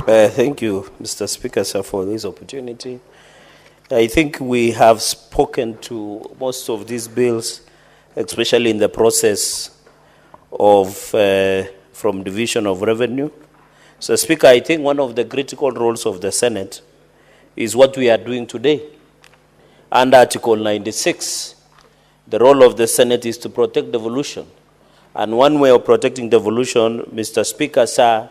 Thank you, Mr. Speaker, sir, for this opportunity. I think we have spoken to most of these bills, especially in the process of from division of revenue. So, Speaker, I think one of the critical roles of the Senate is what we are doing today. Under Article 96, the role of the Senate is to protect devolution. And one way of protecting devolution, Mr. Speaker, sir,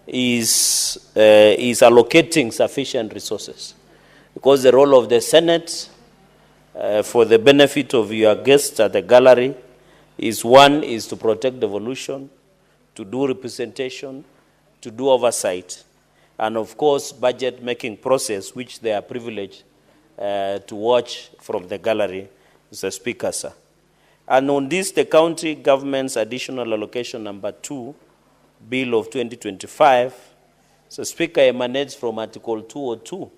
is allocating sufficient resources. Because the role of the Senate, for the benefit of your guests at the gallery, is one, is to protect devolution, to do representation, to do oversight, and of course, budget-making process, which they are privileged to watch from the gallery, Mr. Speaker, sir. And on this, the county government's additional allocation number 2, Bill of 2025, Mr. Speaker, emanates from Article 202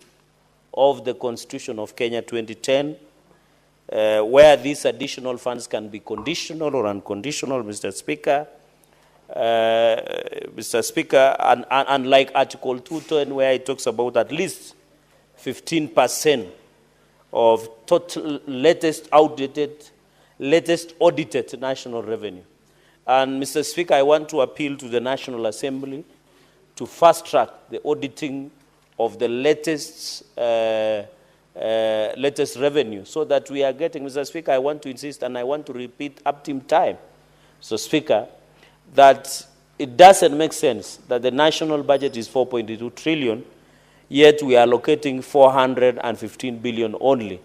of the Constitution of Kenya 2010, where these additional funds can be conditional or unconditional, Mr. Speaker. Mr. Speaker, and unlike Article 210, where it talks about at least 15% of total latest audited national revenue. And Mr. Speaker, I want to appeal to the National Assembly to fast track the auditing of the latest revenue so that we are getting, Mr. Speaker, I want to insist and I want to repeat up to time, Mr. Speaker, that it doesn't make sense that the national budget is 4.2 trillion, yet we are allocating 415 billion only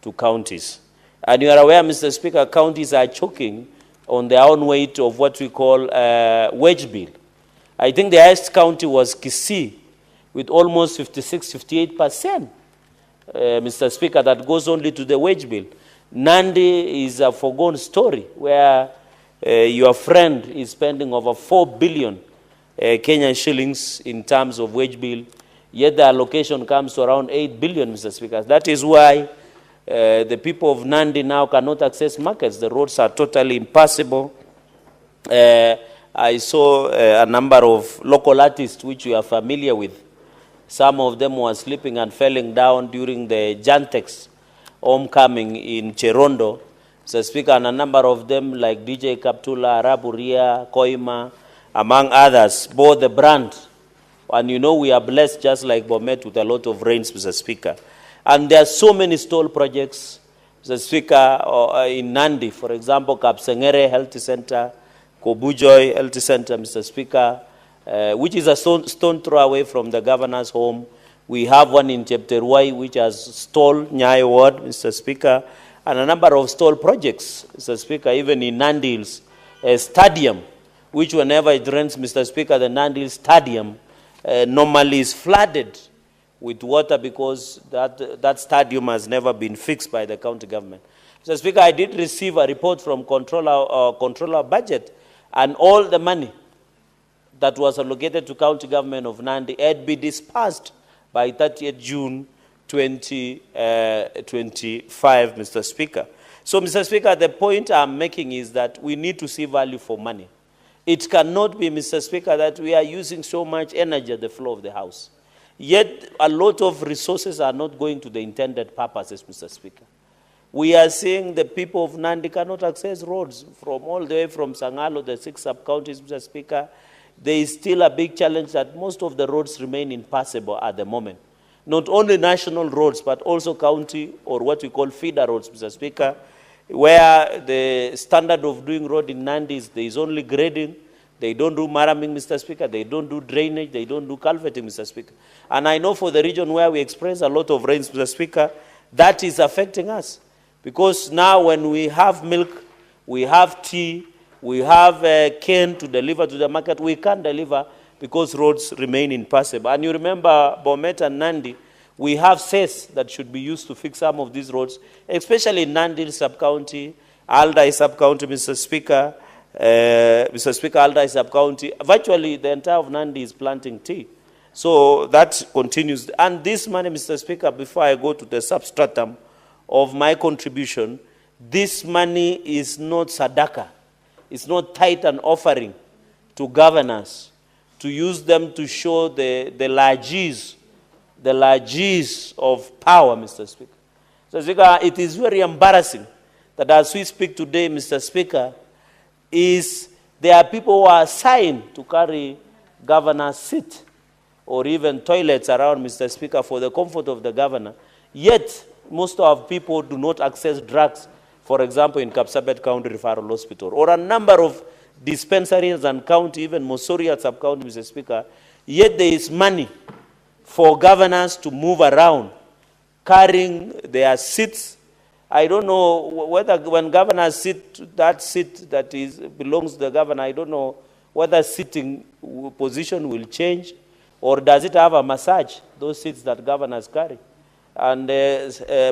to counties. And you are aware, Mr. Speaker, counties are choking on their own weight of what we call wage bill. I think the highest county was Kisii, with almost 56–58%, Mr. Speaker, that goes only to the wage bill. Nandi is a foregone story, where your friend is spending over 4 billion Kenyan shillings in terms of wage bill, yet the allocation comes to around 8 billion, Mr. Speaker. That is why the people of Nandi now cannot access markets. The roads are totally impassable. I saw a number of local artists which we are familiar with. Some of them were slipping and falling down during the Jantex homecoming in Cherondo. Mr. Speaker, and a number of them like DJ Kaptula, Araburia, Koima, among others, bore the brand. And you know we are blessed just like Bomet with a lot of rains, Mr. Speaker. And there are so many stall projects, Mr. Speaker, in Nandi, for example, Kapsengere Health Center, Kobujoy Health Center, Mr. Speaker, which is a stone throw away from the governor's home. We have one in Chepterwai, which has stall Nyai Ward, Mr. Speaker, and a number of stall projects, Mr. Speaker, even in Nandi Hills, a stadium, which whenever it rains, Mr. Speaker, the Nandi Hills Stadium normally is flooded with water because that stadium has never been fixed by the county government. Mr. Speaker, I did receive a report from Controller Budget, and all the money that was allocated to county government of Nandi had been dispersed by 30th June 2025, Mr. Speaker. So, Mr. Speaker, the point I'm making is that we need to see value for money. It cannot be, Mr. Speaker, that we are using so much energy at the floor of the House. Yet, a lot of resources are not going to the intended purposes, Mr. Speaker. We are seeing the people of Nandi cannot access roads from all the way from Sangalo, the 6 sub-counties, Mr. Speaker. There is still a big challenge that most of the roads remain impassable at the moment. Not only national roads, but also county or what we call feeder roads, Mr. Speaker, where the standard of doing road in Nandi is there is only grading. They don't do maraming, Mr. Speaker. They don't do drainage. They don't do culverting, Mr. Speaker. And I know for the region where we experience a lot of rains, Mr. Speaker, that is affecting us. Because now when we have milk, we have tea, we have cane to deliver to the market, we can't deliver because roads remain impassable. And you remember Bomet and Nandi, we have cess that should be used to fix some of these roads, especially in Nandi sub-county, Aldai sub-county, Mr. Speaker, Aldai sub-county. Virtually the entire of Nandi is planting tea. So that continues. And this money, Mr. Speaker, before I go to the substratum of my contribution, this money is not sadaka. It's not tithe and offering to governors, to use them to show the largesse of power, Mr. Speaker. Mr. Speaker, it is very embarrassing that as we speak today, Mr. Speaker, there are people who are assigned to carry governor's seat or even toilets around, Mr. Speaker, for the comfort of the governor. Yet, most of people do not access drugs, for example, in Kapsabet County Referral Hospital, or a number of dispensaries and county, even Mosoria sub-county, Mr. Speaker. Yet there is money for governors to move around, carrying their seats. I don't know whether when governors sit, that seat that belongs to the governor, I don't know whether sitting position will change, or does it have a massage, those seats that governors carry. And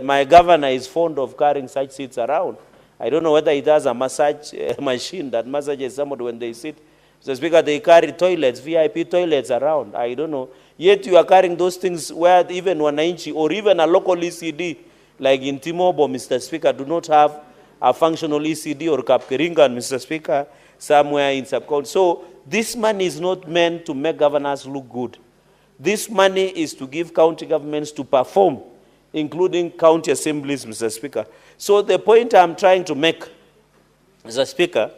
my governor is fond of carrying such seats around. I don't know whether it has a massage machine that massages somebody when they sit. Mr. Speaker, they carry toilets, VIP toilets around. I don't know. Yet you are carrying those things where even wananchi or even a local ECD, like in Timobo, Mr. Speaker, do not have a functional ECD, or Kapkeringan, Mr. Speaker, somewhere in sub-county. So this money is not meant to make governors look good. This money is to give county governments to perform, including county assemblies, Mr. Speaker. So the point I'm trying to make, Mr. Speaker,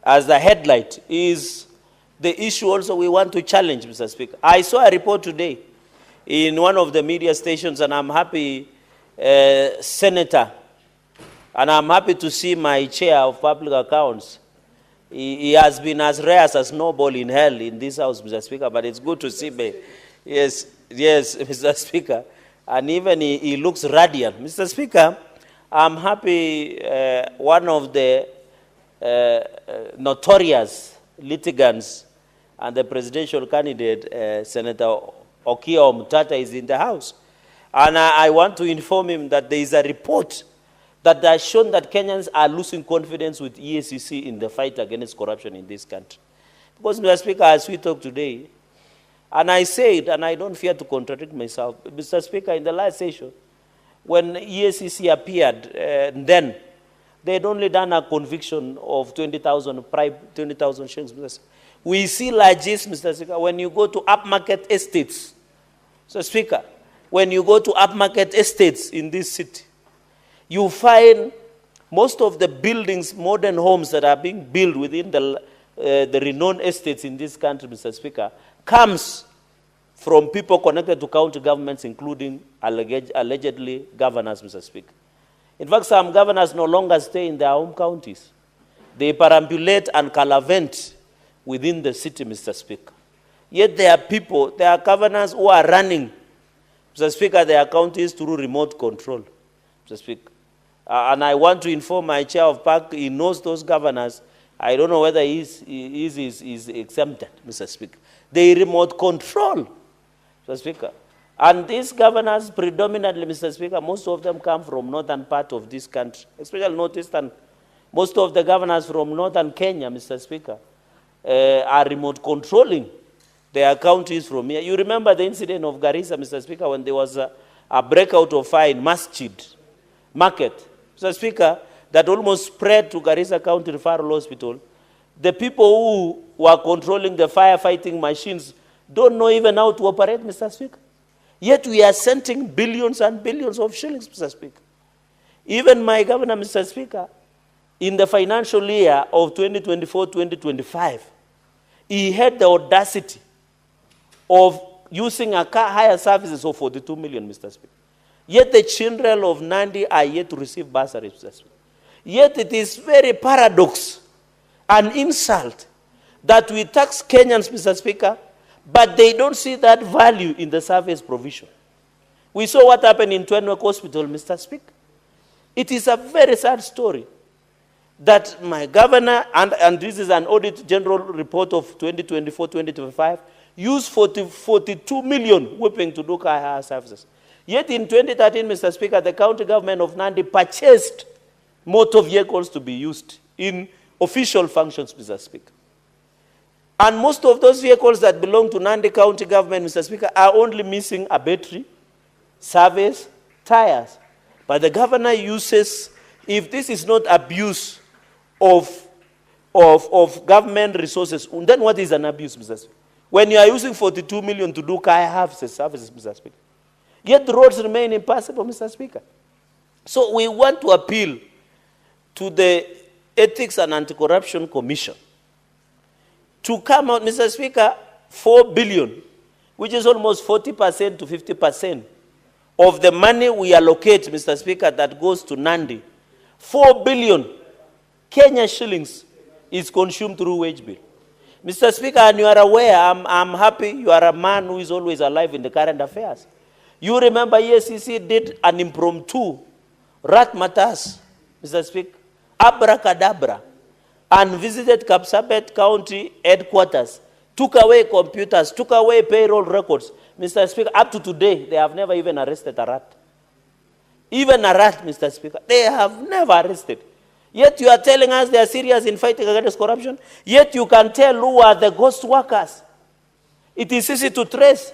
as the headlight, is the issue also we want to challenge, Mr. Speaker. I saw a report today in one of the media stations, and I'm happy, Senator, and I'm happy to see my chair of public accounts. He has been as rare as a snowball in hell in this house, Mr. Speaker, but it's good to see me. Yes, Mr. Speaker. And even he looks radiant. Mr. Speaker, I'm happy one of the notorious litigants and the presidential candidate, Senator Okiya Omtata, is in the House. And I want to inform him that there is a report that has shown that Kenyans are losing confidence with EACC in the fight against corruption in this country. Because, Mr. Speaker, as we talk today, and I said, and I don't fear to contradict myself, Mr. Speaker, in the last session, when EACC appeared, then they had only done a conviction of 20,000 shillings. We see largesse, Mr. Speaker, when you go to upmarket estates. Mr. Speaker, when you go to upmarket estates in this city, you find most of the buildings, modern homes that are being built within the renowned estates in this country, Mr. Speaker, comes from people connected to county governments, including allegedly governors, Mr. Speaker. In fact, some governors no longer stay in their home counties. They perambulate and calavent within the city, Mr. Speaker. Yet there are people, there are governors who are running, Mr. Speaker, their counties through remote control, Mr. Speaker. And I want to inform my chair of PAC, he knows those governors. I don't know whether he is exempted, Mr. Speaker. They remote control, Mr. Speaker. And these governors predominantly, Mr. Speaker, most of them come from northern part of this country, especially northeastern. Most of the governors from northern Kenya, Mr. Speaker, are remote controlling their counties from here. You remember the incident of Garissa, Mr. Speaker, when there was a breakout of fire in Masjid Market, Mr. Speaker, that almost spread to Garissa County Referral Hospital. The people who were controlling the firefighting machines don't know even how to operate, Mr. Speaker. Yet we are sending billions and billions of shillings, Mr. Speaker. Even my governor, Mr. Speaker, in the financial year of 2024-2025, he had the audacity of using a car hire services of 42 million, Mr. Speaker. Yet the children of Nandi are yet to receive bursaries, Mr. Speaker. Yet it is very paradox and insult that we tax Kenyans, Mr. Speaker, but they don't see that value in the service provision. We saw what happened in Twenwek Hospital, Mr. Speaker. It is a very sad story that my governor, and this is an audit general report of 2024-2025, used 42 million whipping to do car hire services. Yet in 2013, Mr. Speaker, the county government of Nandi purchased motor vehicles to be used in official functions, Mr. Speaker. And most of those vehicles that belong to Nandi County government, Mr. Speaker, are only missing a battery, service, tires. But the governor uses, if this is not abuse of government resources, then what is an abuse, Mr. Speaker? when you are using 42 million to do Kaya half services, Mr. Speaker. Yet the roads remain impassable, Mr. Speaker. So we want to appeal to the Ethics and Anti-Corruption Commission to come out, Mr. Speaker, 4 billion, which is almost 40% to 50% of the money we allocate, Mr. Speaker, that goes to Nandi. 4 billion Kenya shillings is consumed through wage bill. Mr. Speaker, and you are aware, I'm happy you are a man who is always alive in the current affairs. You remember EACC did an impromptu rat matas, Mr. Speaker, abracadabra, and visited Kapsabet County headquarters, took away computers, took away payroll records. Mr. Speaker, up to today, they have never even arrested a rat. Even a rat, Mr. Speaker, they have never arrested. Yet you are telling us they are serious in fighting against corruption. Yet you can tell who are the ghost workers. It is easy to trace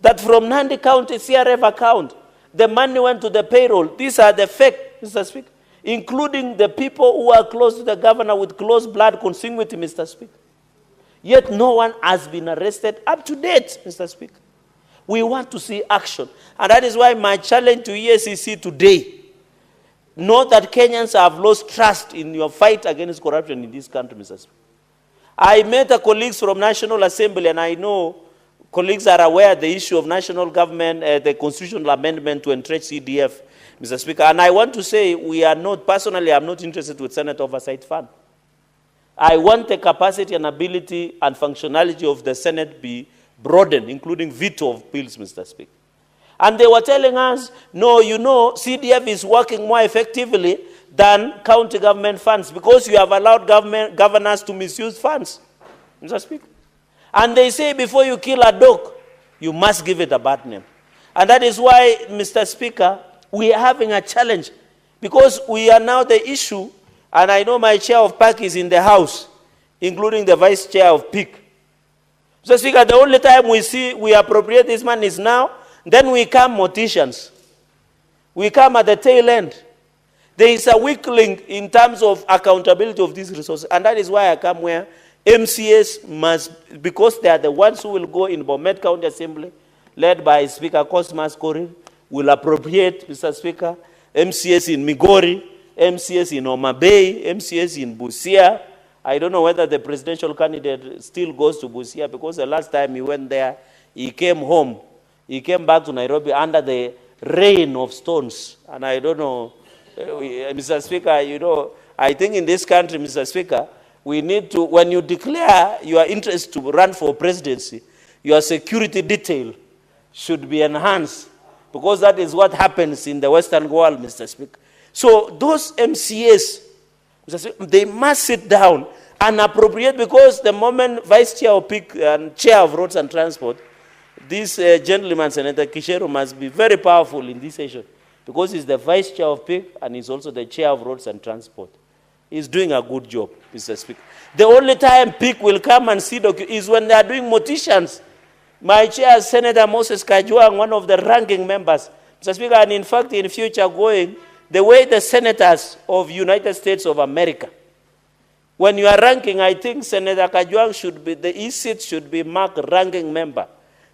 that from Nandi County CRF account, the money went to the payroll. These are the fake, Mr. Speaker, including the people who are close to the governor with close blood consanguinity, Mr. Speaker. Yet no one has been arrested up to date, Mr. Speaker. We want to see action. And that is why my challenge to EACC today, know that Kenyans have lost trust in your fight against corruption in this country, Mr. Speaker. I met a colleagues from National Assembly, and I know colleagues are aware of the issue of national government, the constitutional amendment to entrench CDF, Mr. Speaker. And I want to say we are not, personally, I'm not interested with Senate Oversight Fund. I want the capacity and ability and functionality of the Senate be broadened, including veto of bills, Mr. Speaker. And they were telling us, no, you know, CDF is working more effectively than county government funds because you have allowed governors to misuse funds, Mr. Speaker. And they say before you kill a dog, you must give it a bad name. And that is why, Mr. Speaker, we are having a challenge because we are now the issue, and I know my chair of PAC is in the House, including the vice chair of PIC. Mr. Speaker, the only time we appropriate this money is now. Then we come morticians. We come at the tail end. There is a weak link in terms of accountability of these resources. And that is why I come where MCAs must, because they are the ones who will go in Bomet County Assembly, led by Speaker Cosmas Korir, will appropriate, Mr. Speaker, MCAs in Migori, MCAs in Mutembei, MCAs in Busia. I don't know whether the presidential candidate still goes to Busia because the last time he went there, he came home. He came back to Nairobi under the rain of stones. And I don't know, Mr. Speaker, you know, I think in this country, Mr. Speaker, we need to, when you declare your interest to run for presidency, your security detail should be enhanced because that is what happens in the Western world, Mr. Speaker. So those MCAs, Mr. Speaker, they must sit down and appropriate because the moment Vice Chair of PIC and Chair of Roads and Transport, this gentleman, Senator Kishero, must be very powerful in this session because he's the Vice Chair of PIC and he's also the Chair of Roads and Transport. He's doing a good job, Mr. Speaker. The only time PIC will come and see is when they are doing morticians. My chair, Senator Moses Kajwang, one of the ranking members, Mr. Speaker, and in fact, in future going, the way the senators of United States of America, when you are ranking, I think Senator Kajwang should be, the E-seat should be marked ranking member.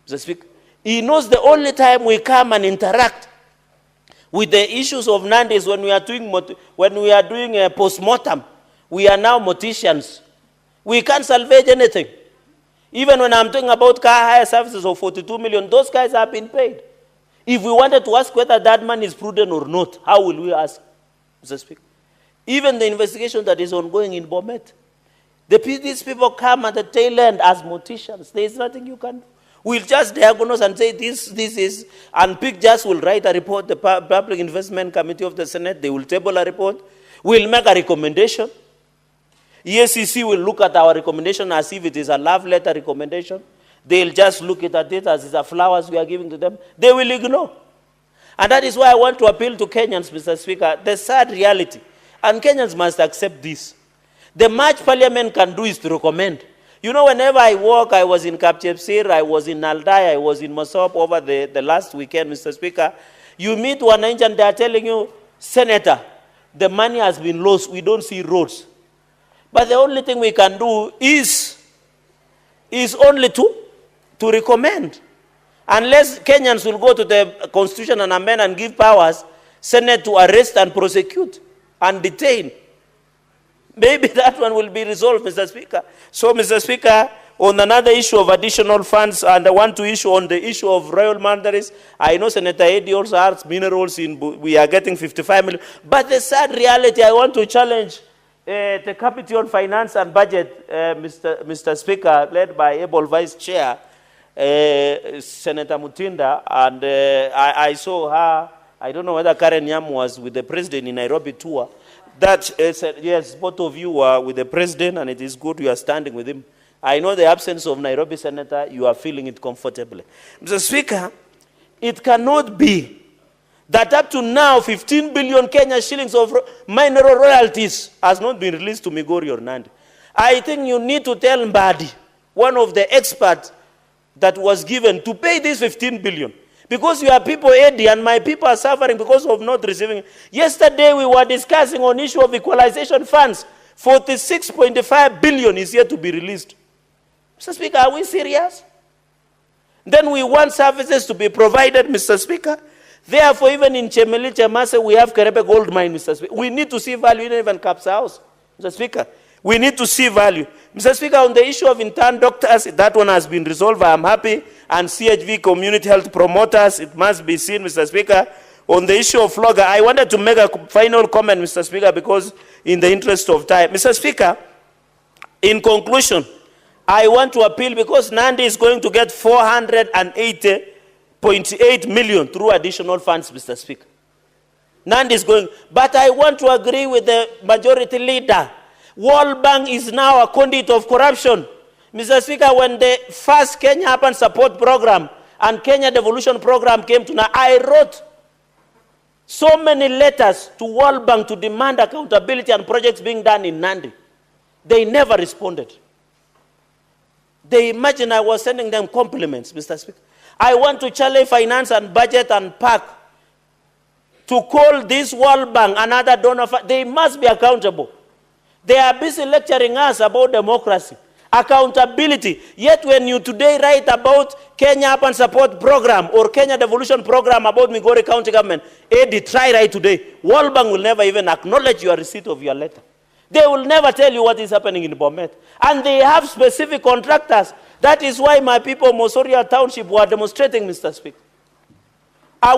Mr. Speaker, he knows the only time we come and interact with the issues of Nandi is when we are doing a post-mortem. We are now morticians. We can't salvage anything. Even when I'm talking about car hire services of 42 million, those guys have been paid. If we wanted to ask whether that money is prudent or not, how will we ask, Mr. Speaker? Even the investigation that is ongoing in Bomet, these people come at the tail end as morticians. There is nothing you can do. We'll just diagnose and say this is, and PIC just will write a report, the Public Investment Committee of the Senate, they will table a report. We'll make a recommendation. EACC will look at our recommendation as if it is a love letter recommendation. They'll just look at it as it's a flowers we are giving to them. They will ignore. And that is why I want to appeal to Kenyans, Mr. Speaker, the sad reality. And Kenyans must accept this. The much Parliament can do is to recommend. You know, whenever I walk, I was in Kapchepsir, I was in Naldai, I was in Mosop over the last weekend, Mr. Speaker. You meet one engine and they are telling you, Senator, the money has been lost, we don't see roads. But the only thing we can do is only to to recommend. Unless Kenyans will go to the Constitution and amend and give powers, Senate to arrest and prosecute and detain. Maybe that one will be resolved, Mr. Speaker. So, Mr. Speaker, on another issue of additional funds, and I want to issue on the issue of royal mandaries, I know Senator Eddie also has minerals we are getting 55 million. But the sad reality, I want to challenge the Committee on Finance and Budget, Mr. Speaker, led by able Vice Chair, Senator Mutinda, and I saw her, I don't know whether Karen Yam was with the president in Nairobi tour, that said, yes, both of you are with the president, and it is good you are standing with him. I know the absence of Nairobi Senator, you are feeling it comfortably. Mr. Speaker, it cannot be that up to now, 15 billion Kenya shillings of mineral royalties has not been released to Migori or Nandi. I think you need to tell Mbadi, one of the experts that was given, to pay this 15 billion. Because you are people, Eddie, and my people are suffering because of not receiving it. Yesterday we were discussing on issue of equalization funds. 46.5 billion is yet to be released. Mr. Speaker, are we serious? Then we want services to be provided, Mr. Speaker. Therefore, even in Chemeli, Chemase, we have Kerebe gold mine, Mr. Speaker. We need to see value in even Cap's house, Mr. Speaker. We need to see value. Mr. Speaker, on the issue of intern doctors, that one has been resolved. I am happy. And CHV community health promoters, it must be seen, Mr. Speaker. On the issue of flogger, I wanted to make a final comment, Mr. Speaker, because in the interest of time. Mr. Speaker, in conclusion, I want to appeal because Nandi is going to get 480.8 million through additional funds, Mr. Speaker. Nandi is going, but I want to agree with the majority leader. World Bank is now a conduit of corruption. Mr. Speaker, when the first Kenya Urban Support Program and Kenya Devolution Program came to now, I wrote so many letters to World Bank to demand accountability and projects being done in Nandi. They never responded. They imagine I was sending them compliments, Mr. Speaker. I want to challenge Finance and Budget and PAC to call this World Bank another donor. They must be accountable. They are busy lecturing us about democracy, accountability. Yet when you today write about Kenya Urban Support Program or Kenya Devolution Program about Migori County Government, Eddie, try right today. World Bank will never even acknowledge your receipt of your letter. They will never tell you what is happening in Bomet. And they have specific contractors. That is why my people, Mosoria Township, were demonstrating, Mr. Speaker.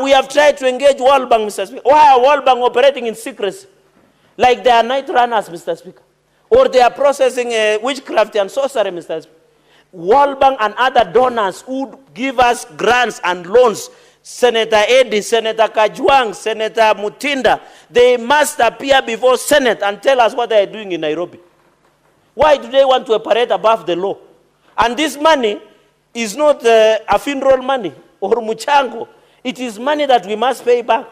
We have tried to engage World Bank, Mr. Speaker. Why are World Bank operating in secrecy? Like they are night runners, Mr. Speaker. Or they are processing witchcraft and sorcery, Mr. Speaker. World Bank and other donors who give us grants and loans, Senator Eddie, Senator Kajwang, Senator Mutinda, they must appear before Senate and tell us what they are doing in Nairobi. Why do they want to operate above the law? And this money is not a funeral money or muchango. It is money that we must pay back.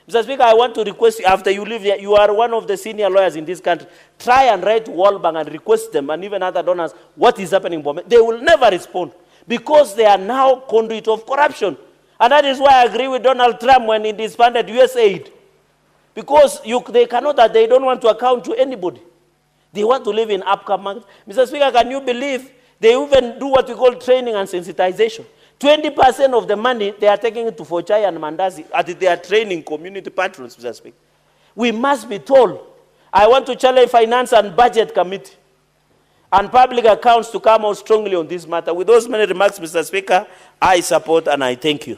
Mr. Speaker, I want to request you, after you leave here, you are one of the senior lawyers in this country. Try and write to World Bank and request them and even other donors what is happening in Bomet. They will never respond because they are now conduit of corruption. And that is why I agree with Donald Trump when he disbanded USAID. Because they cannot, that they don't want to account to anybody. They want to live in upcoming. Mr. Speaker, can you believe they even do what we call training and sensitization? 20% of the money, they are taking it to Fochai and Mandazi as they are training community patrons, Mr. Speaker. We must be told. I want to challenge Finance and Budget Committee and Public Accounts to come out strongly on this matter. With those many remarks, Mr. Speaker, I support and I thank you.